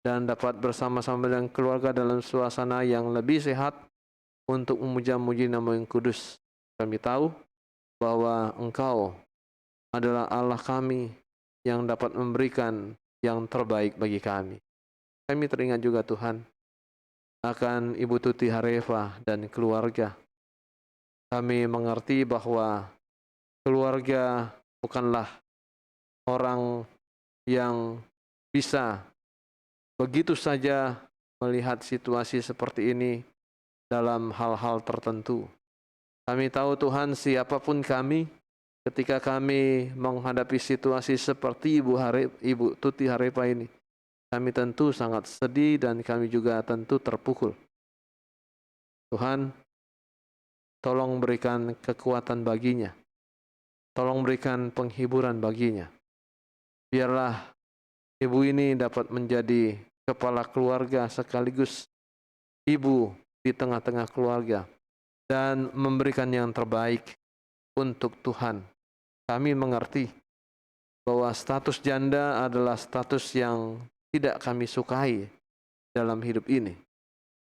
Speaker 2: dan dapat bersama-sama dengan keluarga dalam suasana yang lebih sehat untuk memuja-muji nama yang kudus. Kami tahu bahwa Engkau adalah Allah kami yang dapat memberikan yang terbaik bagi kami. Kami teringat juga Tuhan akan Ibu Tuti Harefa dan keluarga. Kami mengerti bahwa keluarga bukanlah orang yang bisa begitu saja melihat situasi seperti ini dalam hal-hal tertentu. Kami tahu Tuhan, siapapun kami, ketika kami menghadapi situasi seperti Ibu Tuti Harepa ini, kami tentu sangat sedih dan kami juga tentu terpukul. Tuhan, tolong berikan kekuatan baginya. Tolong berikan penghiburan baginya. Biarlah ibu ini dapat menjadi kepala keluarga sekaligus ibu di tengah-tengah keluarga dan memberikan yang terbaik untuk Tuhan. Kami mengerti bahwa status janda adalah status yang tidak kami sukai dalam hidup ini.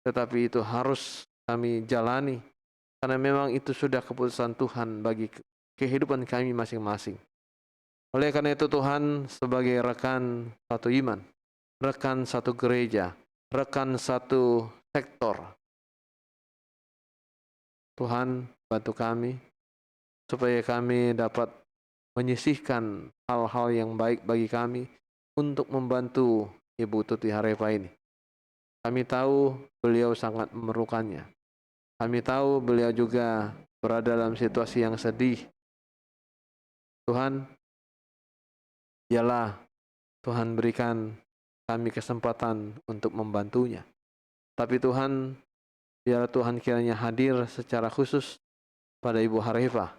Speaker 2: Tetapi itu harus kami jalani karena memang itu sudah keputusan Tuhan bagi kehidupan kami masing-masing. Oleh karena itu Tuhan, sebagai rekan satu iman, rekan satu gereja, rekan satu sektor, Tuhan bantu kami supaya kami dapat menyisihkan hal-hal yang baik bagi kami untuk membantu Ibu Tuti Harepa ini. Kami tahu beliau sangat memerlukannya. Kami tahu beliau juga berada dalam situasi yang sedih. Tuhan, biarlah Tuhan berikan kami kesempatan untuk membantunya. Tapi Tuhan, biar Tuhan kiranya hadir secara khusus pada Ibu Harepa,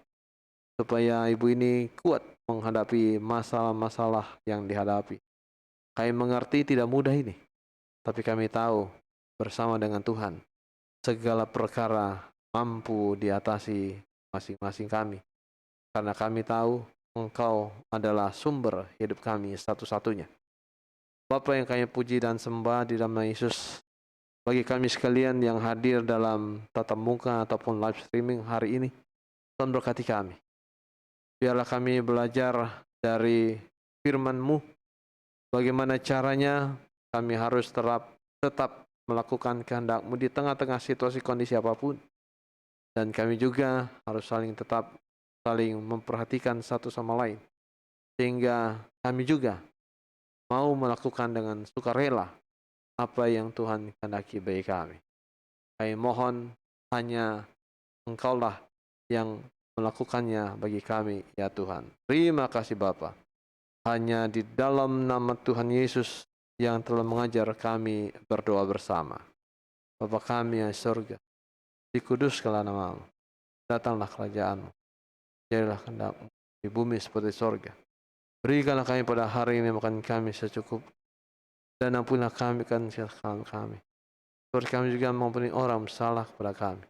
Speaker 2: supaya ibu ini kuat menghadapi masalah-masalah yang dihadapi. Kami mengerti tidak mudah ini, tapi kami tahu bersama dengan Tuhan, segala perkara mampu diatasi masing-masing kami. Karena kami tahu Engkau adalah sumber hidup kami satu-satunya. Bapa yang kami puji dan sembah di dalam nama Yesus, bagi kami sekalian yang hadir dalam tatap muka ataupun live streaming hari ini, Tuhan berkati kami. Biarlah kami belajar dari firman-Mu, bagaimana caranya kami harus tetap melakukan kehendak-Mu di tengah-tengah situasi kondisi apapun. Dan kami juga harus saling memperhatikan satu sama lain. Sehingga kami juga mau melakukan dengan sukarela apa yang Tuhan kehendaki bagi kami. Kami mohon hanya Engkaulah yang melakukannya bagi kami, ya Tuhan. Terima kasih Bapa. Hanya di dalam nama Tuhan Yesus yang telah mengajar kami berdoa bersama. Bapa kami yang di surga, dikuduskanlah nama-Mu, datanglah kerajaan-Mu, jadilah kehendak-Mu di bumi seperti surga. Berikanlah kami pada hari ini makan kami secukup, dan ampunilah kami kan kesalahan kami, seperti kami juga mengampuni orang bersalah kepada kami.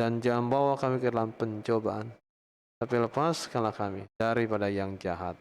Speaker 2: Dan jangan bawa kami ke dalam pencobaan, tapi lepaskanlah kami daripada yang jahat.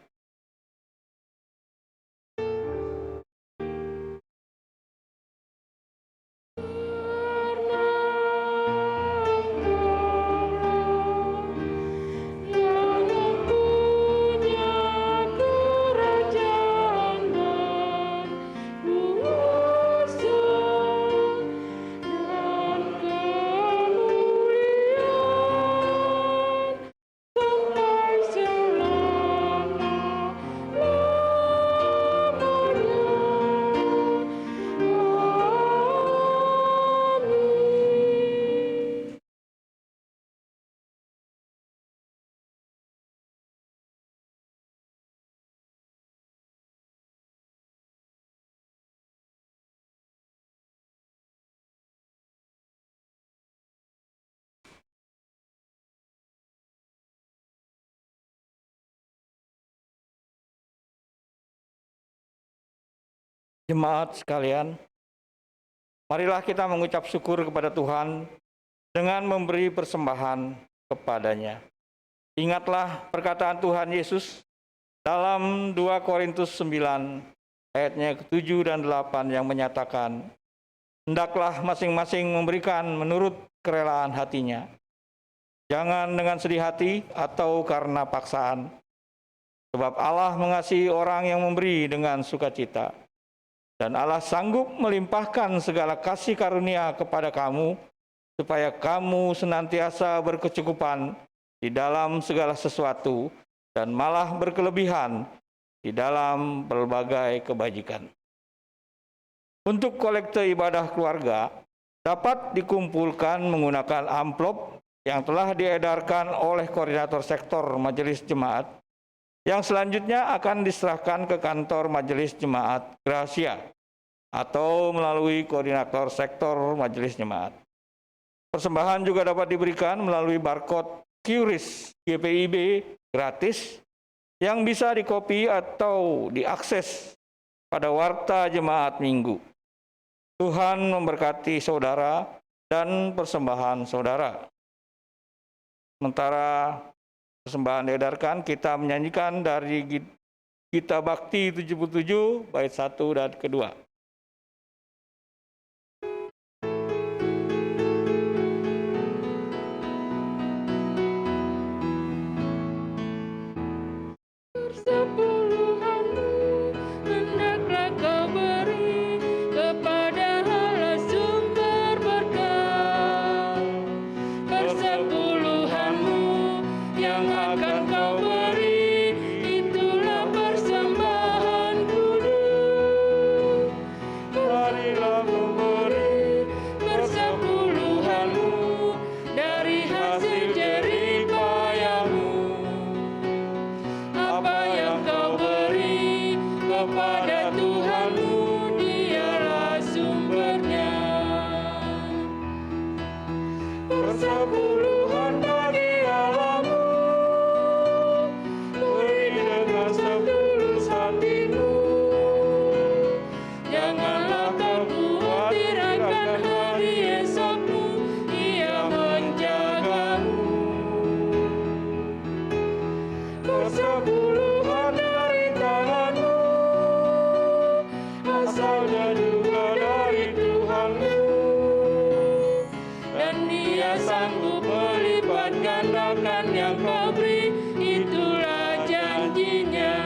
Speaker 3: Jemaat sekalian, marilah kita mengucap syukur kepada Tuhan dengan memberi persembahan kepadanya. Ingatlah perkataan Tuhan Yesus dalam 2 Korintus 9 ayatnya ke-7 dan 8 yang menyatakan, hendaklah masing-masing memberikan menurut kerelaan hatinya. Jangan dengan sedih hati atau karena paksaan, sebab Allah mengasihi orang yang memberi dengan sukacita. Dan Allah sanggup melimpahkan segala kasih karunia kepada kamu, supaya kamu senantiasa berkecukupan di dalam segala sesuatu, dan malah berkelebihan di dalam berbagai kebajikan. Untuk kolekte ibadah keluarga dapat dikumpulkan menggunakan amplop yang telah diedarkan oleh koordinator sektor Majelis Jemaat, yang selanjutnya akan diserahkan ke kantor Majelis Jemaat Gracia atau melalui koordinator sektor Majelis Jemaat. Persembahan juga dapat diberikan melalui barcode QRIS GPIB gratis yang bisa dikopi atau diakses pada warta jemaat minggu. Tuhan memberkati saudara dan persembahan saudara. Sementara persembahan diedarkan, kita menyanyikan dari Gita Bakti 77, bait 1 dan kedua.
Speaker 4: Persepuluhanmu hendaklah kau beri kepada Allah sumber berkah. Persepuluhanmu yang akan kau beri, itulah persembahan kudus. Marilah memberi persepuluhanmu dari hasil jeripayahmu. Apa yang kau beri kepada Tuhanmu, dialah sumbernya. Persepuluhan bagi Allahmu, beri dengan setulus hatimu. Janganlah kau khawatir akan hari esokmu, Ia menjagamu. Persepuluhan dari tanganmu, asalnya juga dari Tuhanmu, dan Dia sanggup melipat gandakan yang kau beri, itulah janjinya.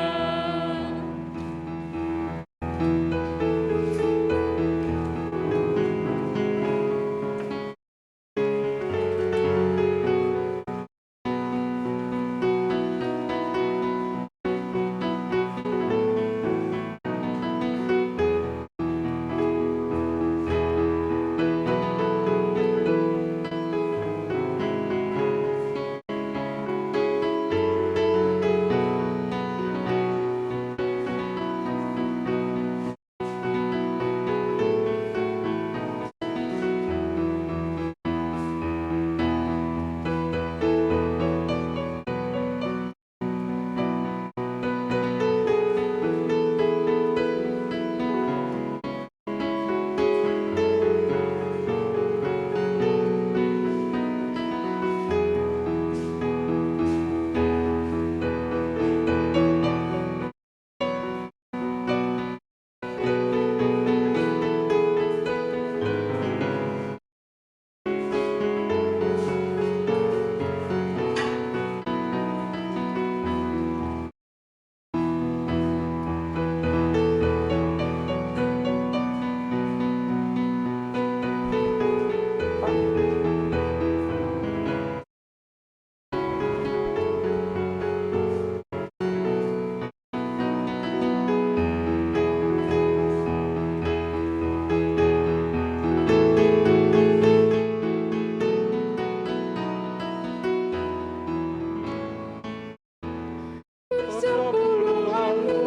Speaker 4: Persepuluhanmu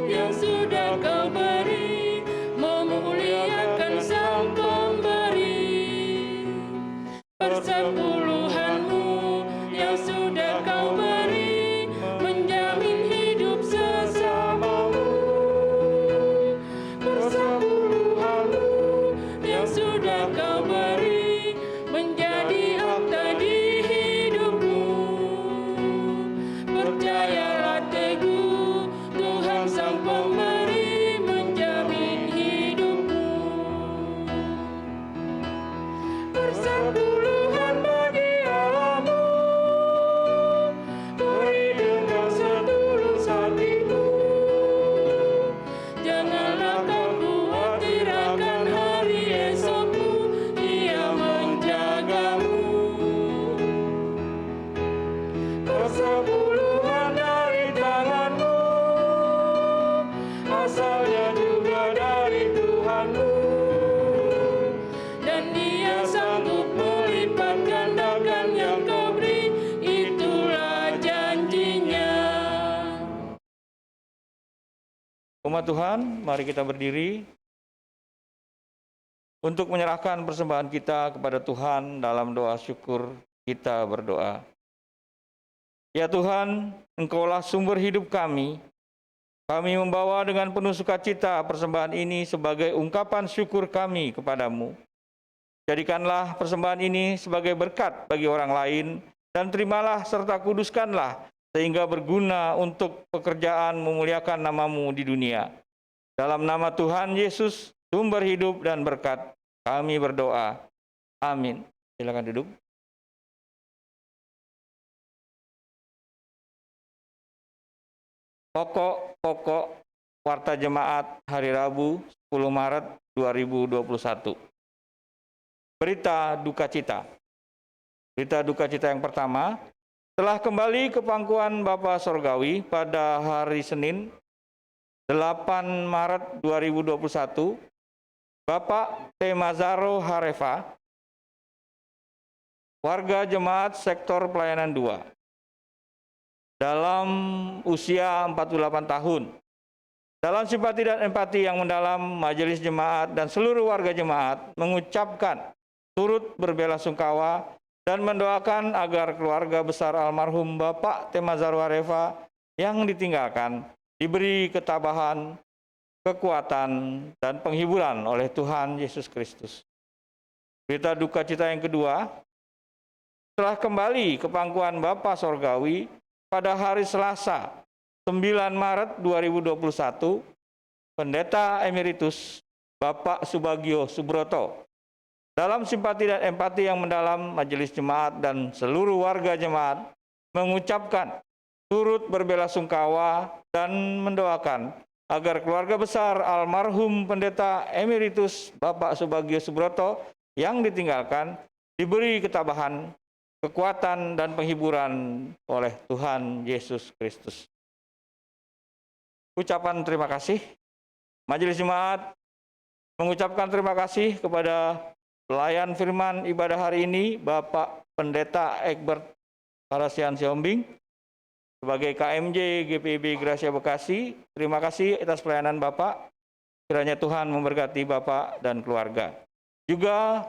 Speaker 4: yang sudah kau beri, memuliakan Sang Pemberi. Persepuluhanmu yang sudah kau beri, menjamin hidup sesamamu. Persepuluhanmu yang sudah kau beri, menjadi akta di hidupmu. Percayalah teguh, Tuhan Sang Pemberi menjamin hidupmu. Persepuluhan bagi Allahmu, beri dengan setulus hatimu. Janganlah kau khawatir akan hari esokmu, Ia menjagamu. Persepuluhan dari tanganmu,
Speaker 3: Umat Tuhan, mari kita berdiri untuk menyerahkan persembahan kita kepada Tuhan. Dalam doa syukur kita berdoa. Ya Tuhan, Engkaulah sumber hidup kami. Kami membawa dengan penuh sukacita persembahan ini sebagai ungkapan syukur kami kepadamu. Jadikanlah persembahan ini sebagai berkat bagi orang lain, dan terimalah serta kuduskanlah sehingga berguna untuk pekerjaan memuliakan nama-Mu di dunia. Dalam nama Tuhan Yesus, sumber hidup dan berkat, kami berdoa. Amin. Silakan duduk. Pokok-pokok Warta Jemaat hari Rabu 10 Maret 2021. Berita duka cita. Berita duka cita yang pertama, telah kembali ke pangkuan Bapa Sorgawi pada hari Senin 8 Maret 2021, Bapak Temazaro Harefa, warga jemaat sektor pelayanan 2. Dalam usia 48 tahun. Dalam simpati dan empati yang mendalam, majelis jemaat dan seluruh warga jemaat mengucapkan turut berbelasungkawa dan mendoakan agar keluarga besar almarhum Bapak Temazaro Harefa yang ditinggalkan diberi ketabahan, kekuatan, dan penghiburan oleh Tuhan Yesus Kristus. Berita duka cita yang kedua, telah kembali ke pangkuan Bapa Sorgawi pada hari Selasa 9 Maret 2021, Pendeta Emeritus Bapak Subagio Subroto, dalam simpati dan empati yang mendalam, majelis jemaat dan seluruh warga jemaat mengucapkan turut berbelasungkawa dan mendoakan agar keluarga besar almarhum Pendeta Emeritus Bapak Subagio Subroto yang ditinggalkan diberi ketabahan, kekuatan, dan penghiburan oleh Tuhan Yesus Kristus. Ucapan terima kasih. Majelis Jemaat mengucapkan terima kasih kepada pelayan firman ibadah hari ini, Bapak Pendeta Egbert Parasian Siombing, sebagai KMJ GPIB Gracia Bekasi. Terima kasih atas pelayanan Bapak. Kiranya Tuhan memberkati Bapak dan keluarga. Juga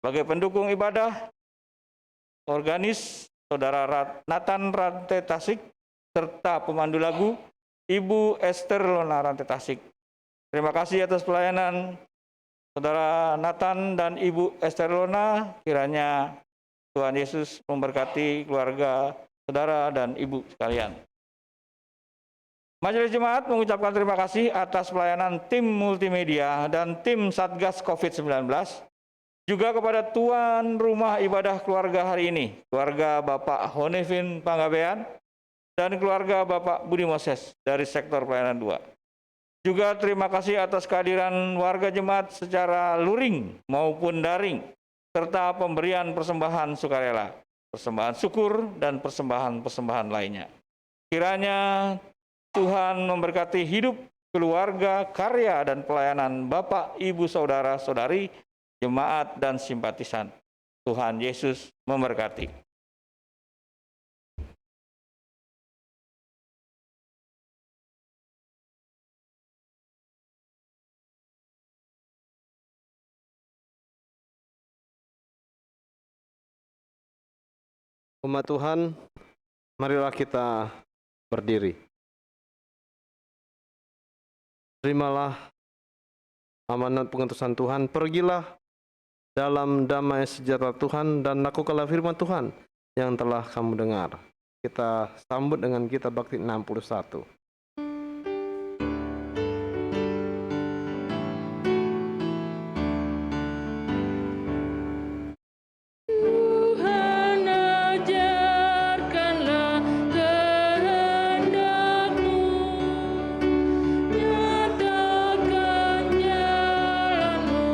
Speaker 3: sebagai pendukung ibadah, organis Saudara Nathan Rantai Tasik, serta pemandu lagu Ibu Esther Lona Rantai Tasik. Terima kasih atas pelayanan Saudara Nathan dan Ibu Esther Lona. Kiranya Tuhan Yesus memberkati keluarga saudara dan ibu sekalian. Majelis Jemaat mengucapkan terima kasih atas pelayanan tim multimedia dan tim Satgas COVID-19. Juga kepada tuan rumah ibadah keluarga hari ini, keluarga Bapak Honefin Panggabean dan keluarga Bapak Budi Moses dari sektor pelayanan 2. Juga terima kasih atas kehadiran warga jemaat secara luring maupun daring, serta pemberian persembahan sukarela, persembahan syukur, dan persembahan-persembahan lainnya. Kiranya Tuhan memberkati hidup, keluarga, karya, dan pelayanan Bapak, Ibu, Saudara-saudari, jemaat, dan simpatisan. Tuhan Yesus memberkati.
Speaker 2: Umat Tuhan, marilah kita berdiri. Terimalah amanat pengutusan Tuhan, pergilah dalam damai sejahtera Tuhan dan lakukanlah firman Tuhan yang telah kamu dengar. Kita sambut dengan kita bakti 61.
Speaker 4: Tuhan ajarkanlah kehendak-Mu, nyatakan jalan-Mu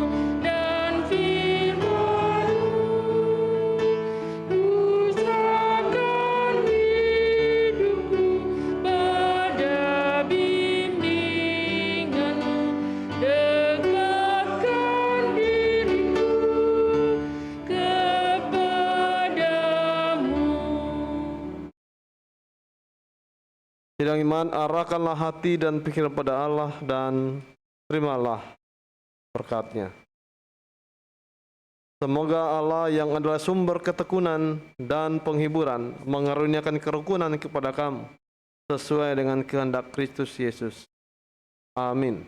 Speaker 4: dan firman-Mu. Ku serahkan hidupku pada
Speaker 2: Sidang iman, arahkanlah hati dan pikiran pada Allah dan terimalah berkat-Nya. Semoga Allah yang adalah sumber ketekunan dan penghiburan mengaruniakan kerukunan kepada kamu sesuai dengan kehendak Kristus Yesus. Amin.